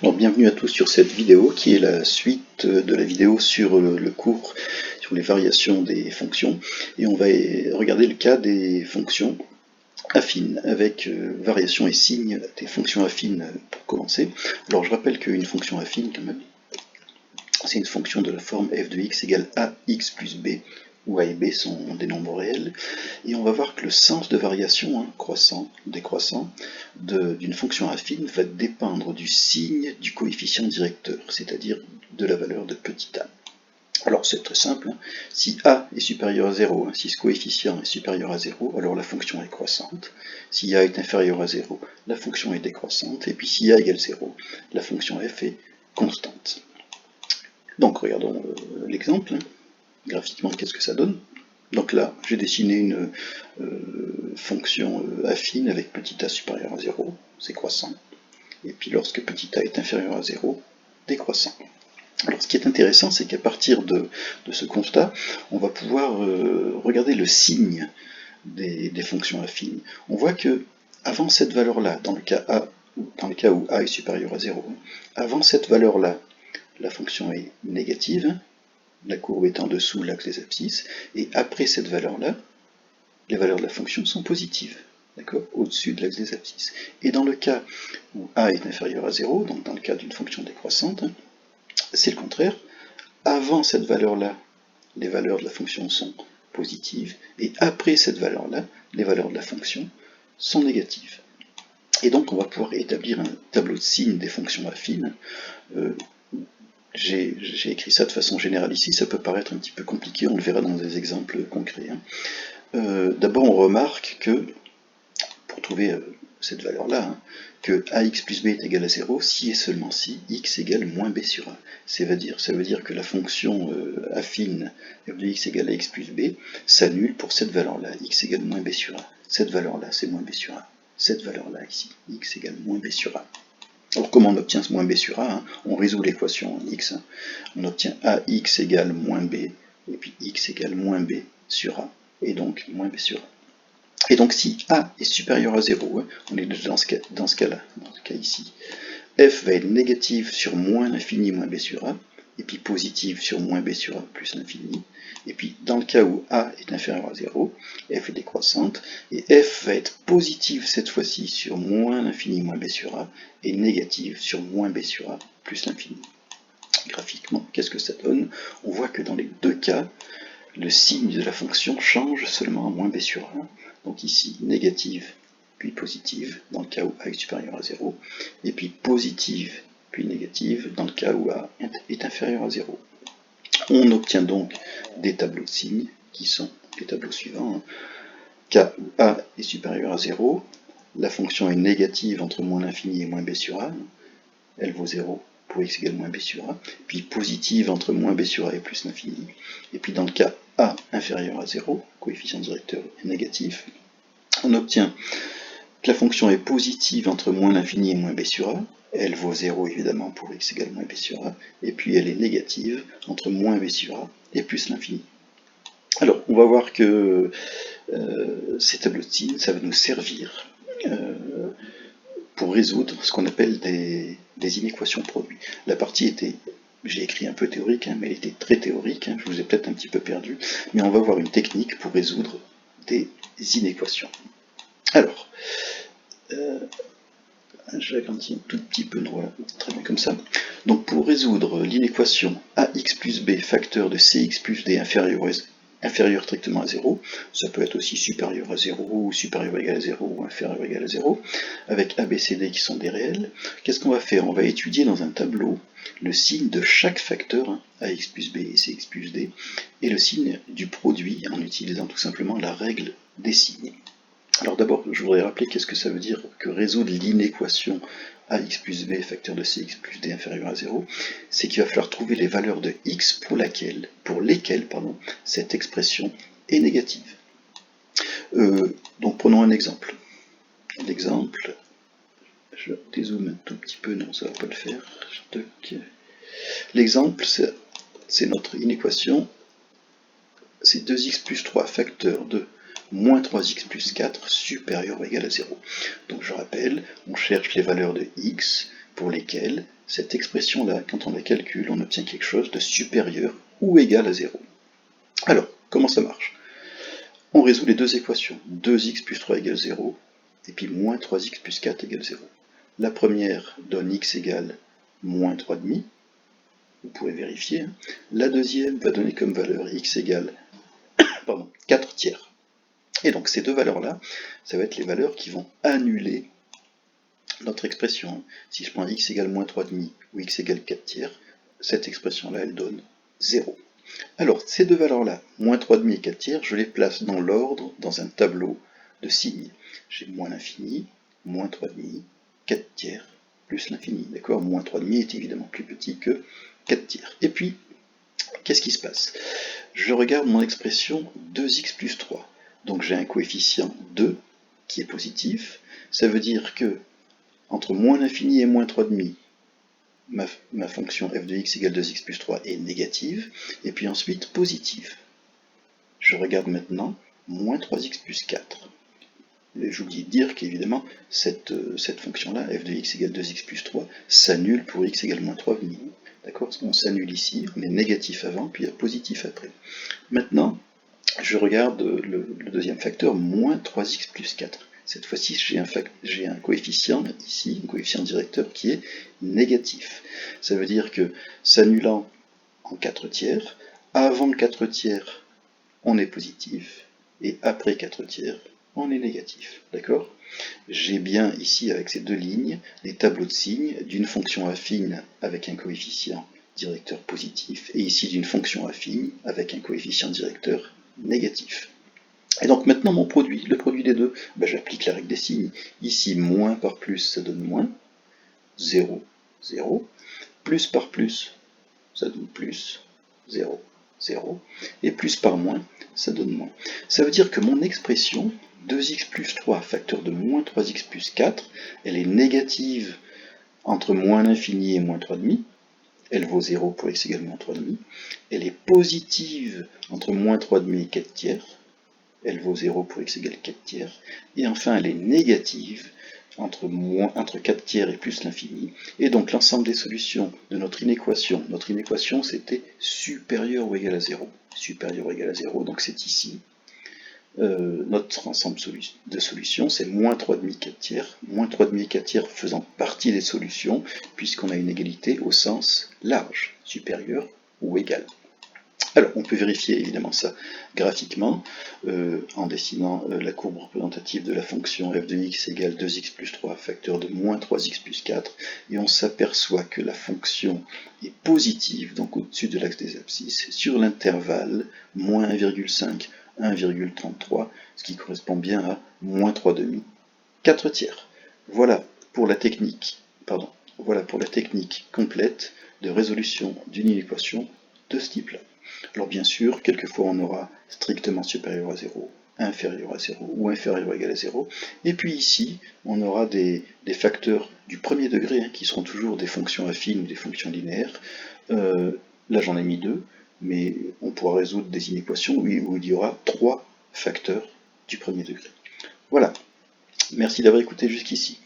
Alors, bienvenue à tous sur cette vidéo qui est la suite de la vidéo sur le cours sur les variations des fonctions, et on va regarder le cas des fonctions affines avec variations et signes des fonctions affines pour commencer. Alors je rappelle qu'une fonction affine quand même, c'est une fonction de la forme f de x égale ax plus b, où a et b sont des nombres réels, et on va voir que le sens de variation, croissant, décroissant, d'une fonction affine va dépendre du signe du coefficient directeur, c'est-à-dire de la valeur de petit a. Alors c'est très simple, si a est supérieur à 0, si ce coefficient est supérieur à 0, alors la fonction est croissante. Si a est inférieur à 0, la fonction est décroissante, et puis si a égale 0, la fonction f est constante. Donc regardons l'exemple. Graphiquement, qu'est-ce que ça donne? Donc là, j'ai dessiné une fonction affine avec petit a supérieur à 0, c'est croissant. Et puis lorsque petit a est inférieur à 0, décroissant. Alors ce qui est intéressant, c'est qu'à partir de ce constat, on va pouvoir regarder le signe des fonctions affines. On voit que avant cette valeur-là, dans le cas où a est supérieur à 0, avant cette valeur-là, la fonction est négative, la courbe est en dessous l'axe des abscisses, et après cette valeur-là, les valeurs de la fonction sont positives, d'accord, au-dessus de l'axe des abscisses. Et dans le cas où a est inférieur à 0, donc dans le cas d'une fonction décroissante, c'est le contraire. Avant cette valeur-là, les valeurs de la fonction sont positives, et après cette valeur-là, les valeurs de la fonction sont négatives. Et donc on va pouvoir établir un tableau de signes des fonctions affines. J'ai écrit ça de façon générale ici, ça peut paraître un petit peu compliqué, on le verra dans des exemples concrets. D'abord on remarque que, pour trouver cette valeur-là, que ax plus b est égal à 0 si et seulement si x égale moins b sur a. Ça veut dire que la fonction affine f de x égale à x plus b s'annule pour cette valeur-là, x égale moins b sur a. Cette valeur-là, c'est moins b sur a. Cette valeur-là ici, x égale moins b sur a. Alors comment on obtient ce moins b sur a? On résout l'équation x. On obtient ax égale moins b, et puis x égale moins b sur a, et donc moins b sur a. Et donc si a est supérieur à 0, on est dans ce cas-là, dans ce cas ici, f va être négative sur moins l'infini moins b sur a, et puis positive sur moins b sur a plus l'infini. Et puis dans le cas où a est inférieur à 0, f est décroissante, et f va être positive cette fois-ci sur moins l'infini moins b sur a, et négative sur moins b sur a plus l'infini. Graphiquement, qu'est-ce que ça donne? On voit que dans les deux cas, le signe de la fonction change seulement à moins b sur 1. Donc ici, négative, puis positive, dans le cas où a est supérieur à 0, et puis positive, puis négative, dans le cas où a est inférieur à 0. On obtient donc des tableaux de signes, qui sont les tableaux suivants. Cas où a est supérieur à 0, la fonction est négative entre moins l'infini et moins b sur a, elle vaut 0 pour x égale moins b sur a, puis positive entre moins b sur a et plus l'infini. Et puis dans le cas a inférieur à 0, coefficient directeur est négatif, on obtient que la fonction est positive entre moins l'infini et moins b sur a, elle vaut 0 évidemment pour x égale moins b sur a, et puis elle est négative entre moins b sur a et plus l'infini. Alors on va voir que ces tableaux de signes, ça va nous servir pour résoudre ce qu'on appelle des inéquations produits. La partie était, j'ai écrit un peu théorique, mais elle était très théorique, je vous ai peut-être un petit peu perdu, mais on va voir une technique pour résoudre des inéquations. Alors, j'agrandis un tout petit peu, voilà, très bien comme ça. Donc pour résoudre l'inéquation ax plus b facteur de cx plus d inférieur strictement à 0, ça peut être aussi supérieur à 0, ou supérieur ou égal à 0, ou inférieur ou égal à 0, avec a, b, c, d qui sont des réels. Qu'est-ce qu'on va faire? On va étudier dans un tableau le signe de chaque facteur, ax plus b et cx plus d, et le signe du produit en utilisant tout simplement la règle des signes. Alors d'abord, je voudrais rappeler qu'est-ce que ça veut dire que résoudre l'inéquation ax plus b facteur de cx plus d inférieur à 0, c'est qu'il va falloir trouver les valeurs de x pour lesquelles cette expression est négative. Donc prenons un exemple. L'exemple, je dézoome un tout petit peu, non ça ne va pas le faire. L'exemple, c'est notre inéquation, c'est 2x plus 3 facteur de moins 3x plus 4 supérieur ou égal à 0. Donc je rappelle, on cherche les valeurs de x pour lesquels cette expression-là, quand on la calcule, on obtient quelque chose de supérieur ou égal à 0. Alors, comment ça marche? On résout les deux équations, 2x plus 3 égale 0, et puis moins 3x plus 4 égale 0. La première donne x égale moins 3,5, vous pourrez vérifier. La deuxième va donner comme valeur x égale 4 tiers. Et donc ces deux valeurs-là, ça va être les valeurs qui vont annuler notre expression. Si je prends x égale moins 3,5 ou x égale 4 tiers, cette expression-là, elle donne 0. Alors, ces deux valeurs-là, moins 3,5 et 4 tiers, je les place dans l'ordre, dans un tableau de signes. J'ai moins l'infini, moins 3,5, 4 tiers, plus l'infini. D'accord? Moins 3,5 est évidemment plus petit que 4 tiers. Et puis, qu'est-ce qui se passe? Je regarde mon expression 2x plus 3. Donc j'ai un coefficient 2 qui est positif. Ça veut dire que entre moins l'infini et moins 3,5, ma fonction f de x égale 2x plus 3 est négative, et puis ensuite positive. Je regarde maintenant moins 3x plus 4. J'oublie de dire qu'évidemment, cette fonction-là, f de x égale 2x plus 3, s'annule pour x égale moins 3,5. D'accord? On s'annule ici, on est négatif avant, puis il y a positif après. Maintenant, je regarde le deuxième facteur, moins 3x plus 4. Cette fois-ci, j'ai un coefficient ici, un coefficient directeur qui est négatif. Ça veut dire que s'annulant en 4 tiers, avant 4 tiers, on est positif, et après 4 tiers, on est négatif. D'accord? J'ai bien ici, avec ces deux lignes, les tableaux de signes d'une fonction affine avec un coefficient directeur positif, et ici d'une fonction affine avec un coefficient directeur négatif. Et donc maintenant mon produit, le produit des deux, j'applique la règle des signes. Ici, moins par plus, ça donne moins. 0, 0. Plus par plus, ça donne plus. 0, 0. Et plus par moins, ça donne moins. Ça veut dire que mon expression, 2x plus 3, facteur de moins 3x plus 4, elle est négative entre moins l'infini et moins 3,5. Elle vaut 0 pour x égale moins 3,5. Elle est positive entre moins 3,5 et 4 tiers. Elle vaut 0 pour x égale 4 tiers. Et enfin, elle est négative entre 4 tiers et plus l'infini. Et donc, l'ensemble des solutions de notre inéquation c'était supérieur ou égal à 0. Supérieur ou égal à 0, donc c'est ici. Notre ensemble de solutions, c'est moins 3,5, 4 tiers. Moins 3,5 et 4 tiers faisant partie des solutions, puisqu'on a une égalité au sens large, supérieur ou égal. Alors, on peut vérifier évidemment ça graphiquement, en dessinant la courbe représentative de la fonction f de x égale 2x plus 3, facteur de moins 3x plus 4, et on s'aperçoit que la fonction est positive, donc au-dessus de l'axe des abscisses, sur l'intervalle moins 1,5, 1,33, ce qui correspond bien à moins 3,5, 4 tiers. Voilà pour la technique complète de résolution d'une inéquation de ce type-là. Alors bien sûr, quelquefois on aura strictement supérieur à 0, inférieur à 0 ou inférieur ou égal à 0. Et puis ici, on aura des facteurs du premier degré qui seront toujours des fonctions affines ou des fonctions linéaires. Là j'en ai mis 2, mais on pourra résoudre des inéquations où il y aura 3 facteurs du premier degré. Voilà, merci d'avoir écouté jusqu'ici.